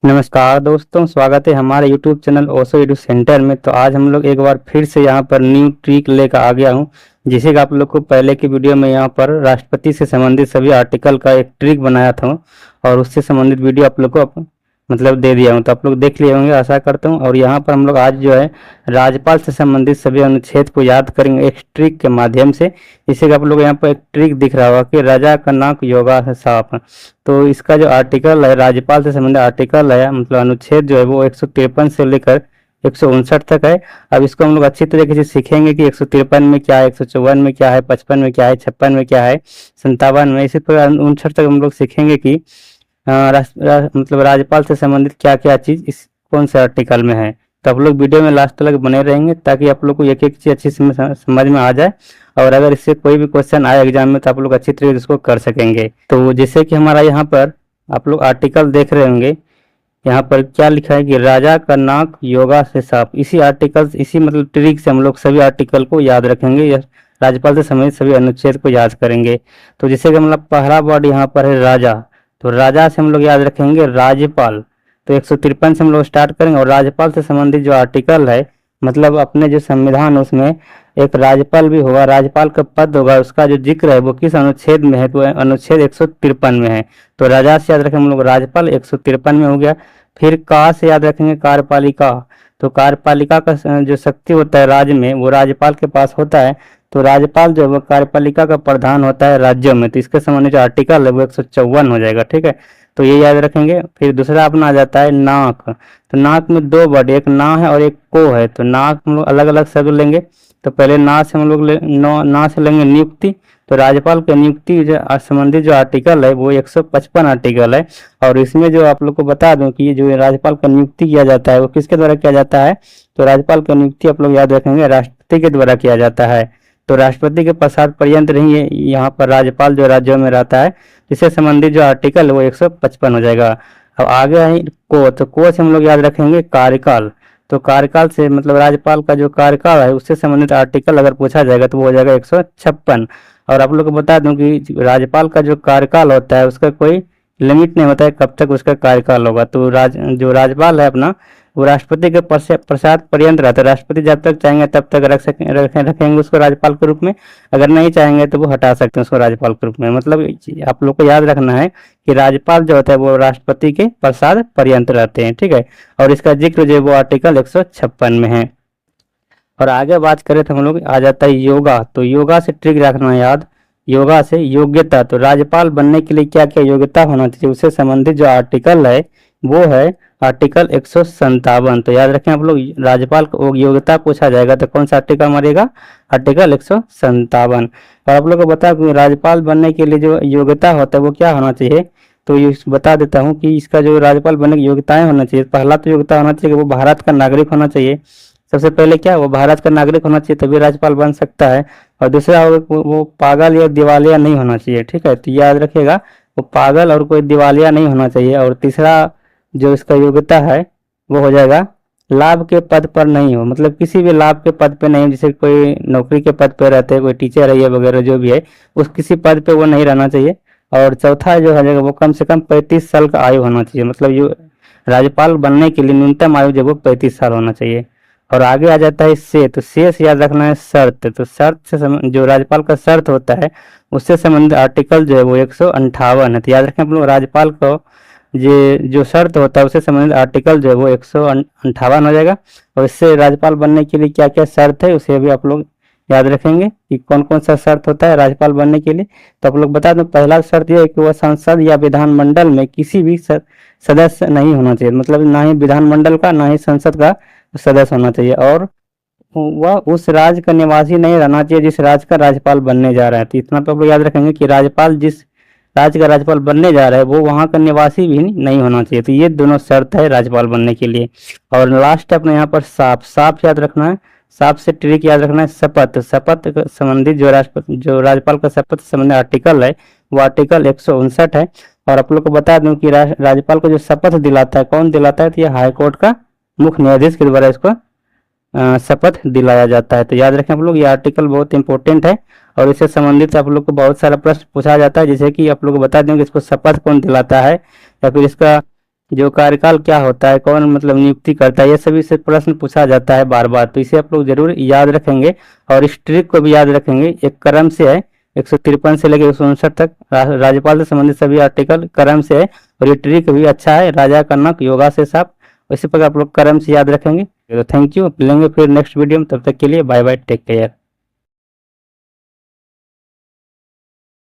नमस्कार दोस्तों, स्वागत है हमारे YouTube channel Osho edu centre में। तो आज हम लोग एक बार फिर से यहाँ पर न्यू ट्रिक लेकर आ गया हूँ। जैसे कि आप लोग को पहले की वीडियो में यहाँ पर राष्ट्रपति से संबंधित सभी आर्टिकल का एक ट्रिक बनाया था और उससे संबंधित वीडियो आप लोग को मतलब दे दिया हूँ, तो आप लोग देख लिए होंगे आशा करता हूँ। और यहाँ पर हम लोग आज जो है राज्यपाल से संबंधित सभी अनुच्छेद को याद करेंगे एक ट्रिक के माध्यम से। जैसे कि आप लोग यहाँ पर एक ट्रिक दिख रहा होगा कि राजा का नाक योगा है साफ। तो इसका जो आर्टिकल है, राज्यपाल से संबंधित आर्टिकल है, मतलब अनुच्छेद जो है वो 153 से लेकर 159 तक है। अब इसको हम लोग अच्छी तरीके से सीखेंगे कि 153 में क्या है, 154 में क्या है, 55 में क्या है, 56 में क्या है, 57 में, इसी प्रकार 59 तक हम लोग सीखेंगे कि मतलब राज्यपाल से संबंधित क्या क्या चीज इस कौन से आर्टिकल में है। तो आप लोग वीडियो में लास्ट तक बने रहेंगे ताकि आप लोग को एक एक चीज अच्छी समझ में आ जाए, और अगर इससे कोई भी क्वेश्चन आए एग्जाम में तो आप लोग अच्छी तरीके से इसको कर सकेंगे। तो जैसे कि हमारा यहाँ पर आप लोग आर्टिकल देख रहे होंगे, यहाँ पर क्या लिखा है कि राजा का नाक योगा से साफ। इसी आर्टिकल, इसी मतलब ट्रिक से हम लोग सभी आर्टिकल को याद रखेंगे या राज्यपाल से संबंधित सभी अनुच्छेद को याद करेंगे। तो जैसे कि मतलब पहला वर्ड यहाँ पर है राजा, तो राजा से हम लोग याद रखेंगे राज्यपाल। तो 153 से हम लोग स्टार्ट करेंगे और राज्यपाल से संबंधित जो आर्टिकल है, मतलब अपने जो संविधान उसमें एक राज्यपाल भी होगा, राज्यपाल का पद होगा, उसका जो जिक्र है वो किस अनुच्छेद में है, तो अनुच्छेद 153 में है। तो राजा से याद रखेंगे हम लोग राज्यपाल, 153 में हो गया। फिर का से याद रखेंगे कार्यपालिका, तो कार्यपालिका का जो शक्ति होता है राज्य में वो राज्यपाल के पास होता है। तो राज्यपाल जो है वो कार्यपालिका का प्रधान होता है राज्यों में। तो इसके संबंधित जो आर्टिकल है वो 154 हो जाएगा, ठीक है। तो ये याद रखेंगे। फिर दूसरा अपना आ जाता है नाक। तो नाक में दो वर्ड, एक ना है और एक को है। तो नाक हम लोग अलग अलग शब्द लेंगे। तो पहले ना से हम लोग ना से लेंगे नियुक्ति। तो राज्यपाल के नियुक्ति संबंधित जो आर्टिकल है वो 155 आर्टिकल है। और इसमें जो आप लोग को बता दूं कि जो राज्यपाल का नियुक्ति किया जाता है वो किसके द्वारा किया जाता है, तो राज्यपाल का नियुक्ति आप लोग याद रखेंगे राष्ट्रपति के द्वारा किया जाता है। तो राष्ट्रपति के पश्चात पर्यंत नहीं है यहाँ पर राज्यपाल जो राज्यों में रहता है, इससे संबंधित जो आर्टिकल है वो 155 हो जाएगा। अब आगे है को, तो को से हम लोग याद रखेंगे कार्यकाल। तो कार्यकाल से मतलब राज्यपाल का जो कार्यकाल है उससे संबंधित आर्टिकल अगर पूछा जाएगा तो वो हो जाएगा 156। और आप लोग को बता दूं कि राज्यपाल का जो कार्यकाल होता है उसका कोई लिमिट नहीं होता है कब तक उसका कार्यकाल होगा। तो जो राज्यपाल है अपना वो राष्ट्रपति के पश्चात पर्यंत रहता है। राष्ट्रपति जब तक चाहेंगे तब तक रखेंगे उसको राज्यपाल के रूप में, अगर नहीं चाहेंगे तो वो हटा सकते हैं उसको राज्यपाल के रूप में। मतलब आप लोग को याद रखना है कि राज्यपाल जो होता है वो राष्ट्रपति के पश्चात पर्यंत रहते हैं, ठीक है। और इसका जिक्र जो है वो आर्टिकल 156 में है। और आगे बात करें तो हम लोग आ जाता है योगा। तो योगा से ट्रिक रखना याद, योगा से योग्यता। तो राज्यपाल बनने के लिए क्या क्या योग्यता होना चाहिए उससे संबंधित जो आर्टिकल है वो है आर्टिकल 157। तो याद रखें आप लोग, राज्यपाल को योग्यता पूछा जाएगा तो कौन सा आर्टिकल मारेगा, आर्टिकल 157। और आप लोग को बता कि राज्यपाल बनने के लिए जो योग्यता होता है वो क्या होना चाहिए, तो ये बता देता हूँ कि इसका जो राज्यपाल बनने की योग्यताएं होना चाहिए। पहला तो योग्यता होना चाहिए कि वो भारत का नागरिक होना चाहिए। सबसे पहले क्या, वो भारत का नागरिक होना चाहिए तभी राज्यपाल बन सकता है। और दूसरा वो पागल या दिवालिया नहीं होना चाहिए, ठीक है। तो याद रखिएगा वो पागल और कोई दिवालिया नहीं होना चाहिए। और तीसरा जो इसका योग्यता है वो हो जाएगा लाभ के पद पर नहीं हो, मतलब किसी भी लाभ के पद पे नहीं, जैसे कोई नौकरी के पद पे रहते हैं, कोई टीचर है वगैरह जो भी है, उस किसी पद पे वो नहीं रहना चाहिए। और चौथा जो है वो कम से कम 35 साल का आयु होना चाहिए। मतलब जो राज्यपाल बनने के लिए न्यूनतम आयु जो वो 35 साल होना चाहिए। और आगे आ जाता है से, तो से याद रखना है शर्त। तो शर्त से जो राज्यपाल का शर्त होता है उससे संबंधित आर्टिकल जो है वो 158 है। तो याद रखें आप लोग, राज्यपाल को ये जो शर्त होता है उससे संबंधित आर्टिकल जो है वो 158 हो जाएगा। और इससे राज्यपाल बनने के लिए क्या क्या शर्त है उसे भी आप लोग याद रखेंगे कि कौन कौन सा शर्त होता है राज्यपाल बनने के लिए। तो आप लोग बता दें, पहला शर्त यह है कि वह संसद या विधानमंडल में किसी भी सदस्य नहीं होना चाहिए, मतलब ना ही विधानमंडल का ना ही संसद का सदस्य होना चाहिए। और वह उस राज्य का निवासी नहीं रहना चाहिए जिस राज्य का राज्यपाल बनने जा रहा है। तो इतना तो आप लोग याद रखेंगे कि राज्यपाल जिस राज्य का राज्यपाल बनने जा रहा है वो वहाँ का निवासी भी नहीं होना चाहिए। तो ये दोनों शर्त है राज्यपाल बनने के लिए। और लास्ट अपने यहाँ पर साफ याद रखना है। साफ से ट्रिक याद रखना है शपथ। शपथ संबंधित जो राज्यपाल का शपथ संबंधित आर्टिकल है वो आर्टिकल 159 है। और आप लोग को बता दूं कि राज्यपाल को जो शपथ दिलाता है कौन दिलाता है, तो ये हाईकोर्ट का मुख्य न्यायाधीश के द्वारा इसको शपथ दिलाया जाता है। तो याद रखें आप लोग, ये आर्टिकल बहुत इंपॉर्टेंट है और इससे संबंधित आप लोग को बहुत सारा प्रश्न पूछा जाता है। जैसे कि आप लोग को बता दें कि इसको शपथ कौन दिलाता है या फिर इसका जो कार्यकाल क्या होता है, कौन मतलब नियुक्ति करता है, ये सभी से प्रश्न पूछा जाता है बार बार, तो इसे आप लोग जरूर याद रखेंगे। और इस ट्रिक को भी याद रखेंगे, एक क्रम से है 153 से लेकर 159 तक राज्यपाल से संबंधित सभी आर्टिकल क्रम से है। और ये ट्रिक भी अच्छा है, राजा का नक योगा से साफ, इसी प्रकार आप लोग क्रम से याद रखेंगे। तो थैंक यू, मिलेंगे फिर नेक्स्ट वीडियो में, तब तक के लिए बाय बाय, टेक केयर।